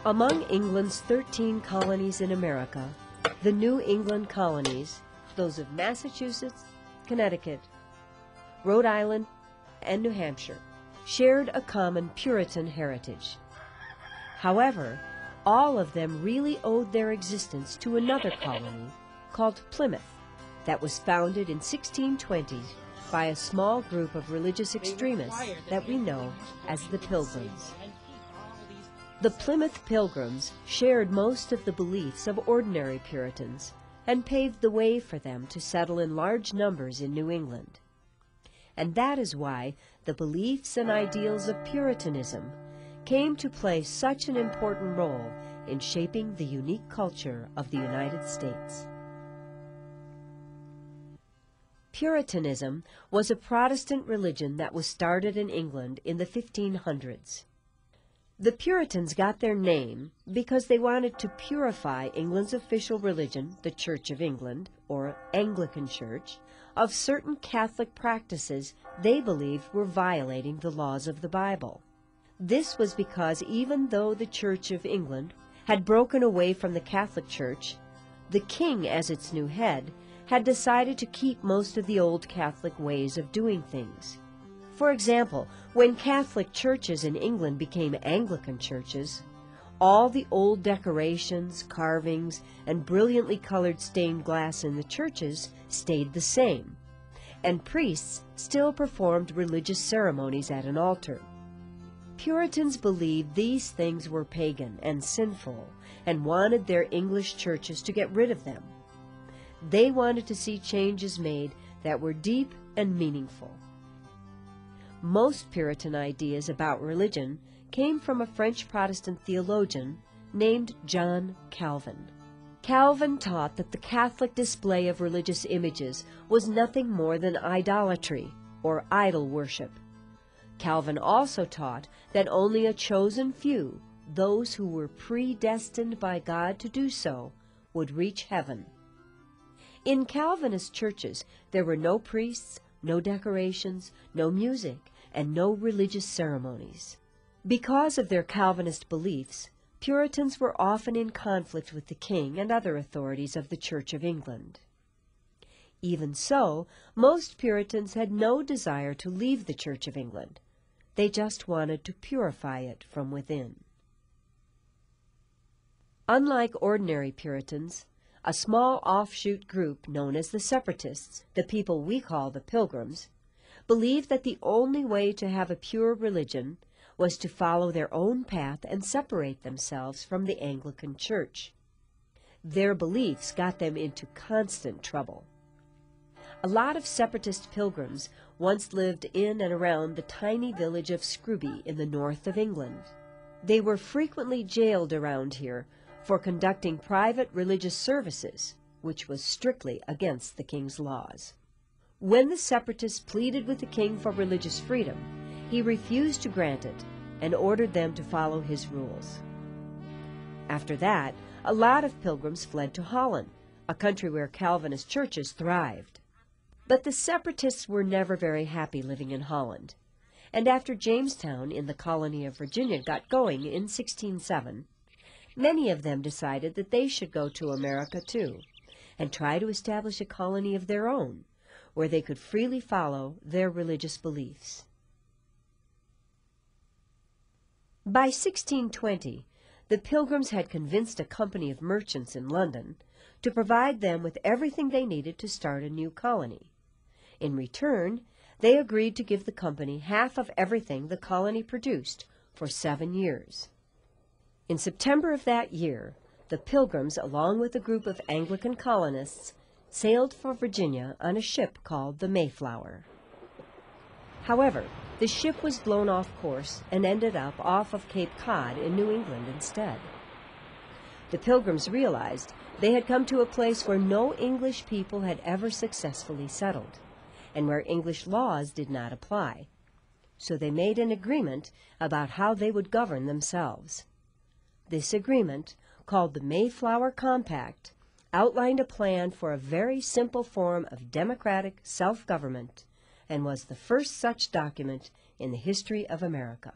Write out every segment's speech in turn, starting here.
Among England's 13 colonies in America, the New England Colonies, those of Massachusetts, Connecticut, Rhode Island, and New Hampshire, shared a common Puritan heritage. However, all of them really owed their existence to another colony called Plymouth that was founded in 1620 by a small group of religious extremists that we know as the Pilgrims. The Plymouth Pilgrims shared most of the beliefs of ordinary Puritans and paved the way for them to settle in large numbers in New England. And that is why the beliefs and ideals of Puritanism came to play such an important role in shaping the unique culture of the United States. Puritanism was a Protestant religion that was started in England in the 1500s. The Puritans got their name because they wanted to purify England's official religion, the Church of England, or Anglican Church, of certain Catholic practices they believed were violating the laws of the Bible. This was because even though the Church of England had broken away from the Catholic Church, the king, as its new head, had decided to keep most of the old Catholic ways of doing things. For example, when Catholic churches in England became Anglican churches, all the old decorations, carvings, and brilliantly colored stained glass in the churches stayed the same, and priests still performed religious ceremonies at an altar. Puritans believed these things were pagan and sinful and wanted their English churches to get rid of them. They wanted to see changes made that were deep and meaningful. Most Puritan ideas about religion came from a French Protestant theologian named John Calvin. Calvin taught that the Catholic display of religious images was nothing more than idolatry, or idol worship. Calvin also taught that only a chosen few, those who were predestined by God to do so, would reach heaven. In Calvinist churches, there were no priests, no decorations, no music, and no religious ceremonies. Because of their Calvinist beliefs, Puritans were often in conflict with the king and other authorities of the Church of England. Even so, most Puritans had no desire to leave the Church of England. They just wanted to purify it from within. Unlike ordinary Puritans, a small offshoot group known as the Separatists, the people we call the Pilgrims, believed that the only way to have a pure religion was to follow their own path and separate themselves from the Anglican Church. Their beliefs got them into constant trouble. A lot of separatist pilgrims once lived in and around the tiny village of Scrooby in the north of England. They were frequently jailed around here for conducting private religious services, which was strictly against the king's laws. When the separatists pleaded with the king for religious freedom, he refused to grant it and ordered them to follow his rules. After that, a lot of pilgrims fled to Holland, a country where Calvinist churches thrived. But the separatists were never very happy living in Holland, and after Jamestown in the colony of Virginia got going in 1607, many of them decided that they should go to America too, and try to establish a colony of their own, where they could freely follow their religious beliefs. By 1620, the Pilgrims had convinced a company of merchants in London to provide them with everything they needed to start a new colony. In return, they agreed to give the company half of everything the colony produced for 7 years. In September of that year, the Pilgrims, along with a group of Anglican colonists, sailed for Virginia on a ship called the Mayflower. However, the ship was blown off course and ended up off of Cape Cod in New England instead. The Pilgrims realized they had come to a place where no English people had ever successfully settled, and where English laws did not apply. So they made an agreement about how they would govern themselves. This agreement, called the Mayflower Compact, outlined a plan for a very simple form of democratic self-government and was the first such document in the history of America.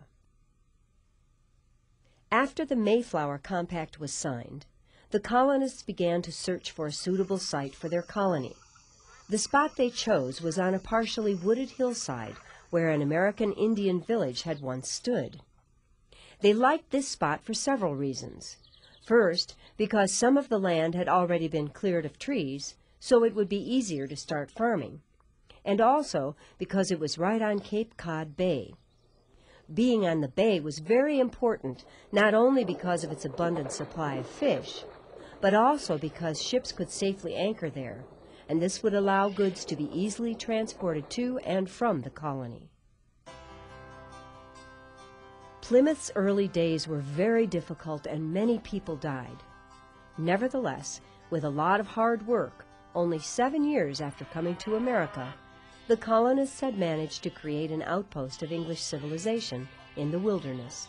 After the Mayflower Compact was signed, the colonists began to search for a suitable site for their colony. The spot they chose was on a partially wooded hillside where an American Indian village had once stood. They liked this spot for several reasons. First, because some of the land had already been cleared of trees, so it would be easier to start farming, and also because it was right on Cape Cod Bay. Being on the bay was very important, not only because of its abundant supply of fish, but also because ships could safely anchor there, and this would allow goods to be easily transported to and from the colony. Plymouth's early days were very difficult and many people died. Nevertheless, with a lot of hard work, only 7 years after coming to America, the colonists had managed to create an outpost of English civilization in the wilderness.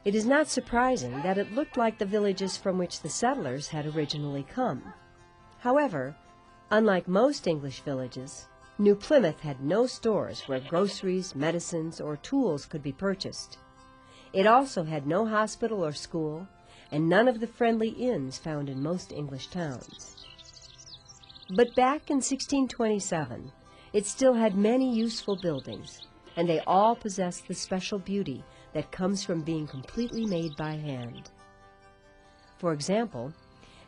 It is not surprising that it looked like the villages from which the settlers had originally come. However, unlike most English villages, New Plymouth had no stores where groceries, medicines, or tools could be purchased. It also had no hospital or school, and none of the friendly inns found in most English towns. But back in 1627, it still had many useful buildings, and they all possessed the special beauty that comes from being completely made by hand. For example,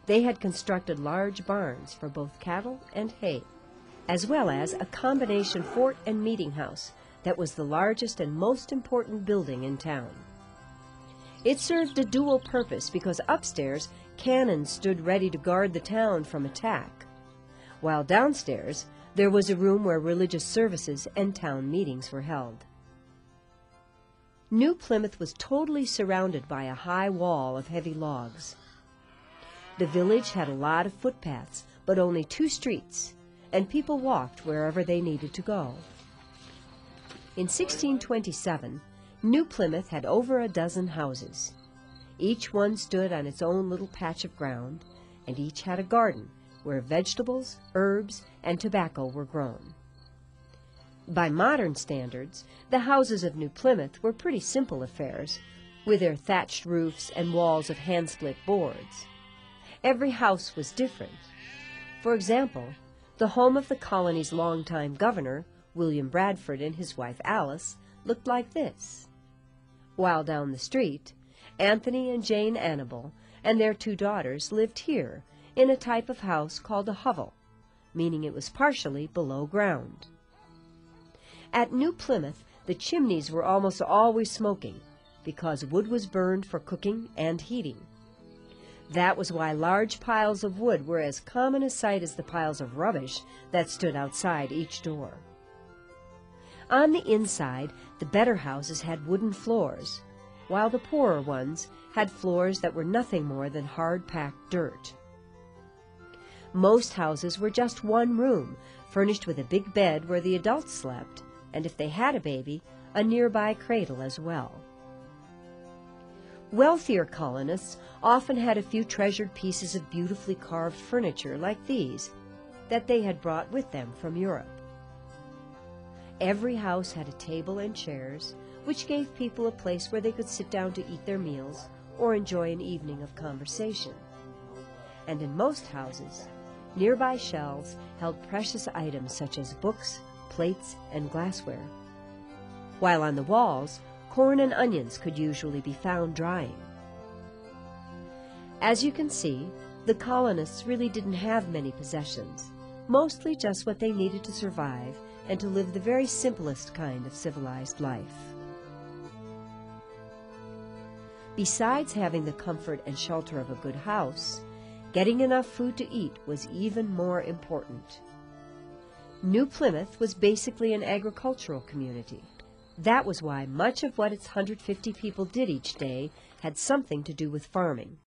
they had constructed large barns for both cattle and hay, as well as a combination fort and meeting house that was the largest and most important building in town. It served a dual purpose because upstairs cannons stood ready to guard the town from attack, while downstairs there was a room where religious services and town meetings were held. New Plymouth was totally surrounded by a high wall of heavy logs. The village had a lot of footpaths, but only 2 streets, and people walked wherever they needed to go. In 1627, New Plymouth had over a dozen houses. Each one stood on its own little patch of ground, and each had a garden where vegetables, herbs, and tobacco were grown. By modern standards, the houses of New Plymouth were pretty simple affairs, with their thatched roofs and walls of hand-split boards. Every house was different. For example, the home of the colony's longtime governor, William Bradford, and his wife Alice, looked like this, while down the street, Anthony and Jane Annabel and their 2 daughters lived here in a type of house called a hovel, meaning it was partially below ground. At New Plymouth, the chimneys were almost always smoking because wood was burned for cooking and heating. That was why large piles of wood were as common a sight as the piles of rubbish that stood outside each door. On the inside, the better houses had wooden floors, while the poorer ones had floors that were nothing more than hard-packed dirt. Most houses were just one room, furnished with a big bed where the adults slept, and if they had a baby, a nearby cradle as well. Wealthier colonists often had a few treasured pieces of beautifully carved furniture like these that they had brought with them from Europe. Every house had a table and chairs, which gave people a place where they could sit down to eat their meals or enjoy an evening of conversation. And in most houses, nearby shelves held precious items such as books, plates, and glassware, while on the walls, corn and onions could usually be found drying. As you can see, the colonists really didn't have many possessions, mostly just what they needed to survive and to live the very simplest kind of civilized life. Besides having the comfort and shelter of a good house, getting enough food to eat was even more important. New Plymouth was basically an agricultural community. That was why much of what its 150 people did each day had something to do with farming.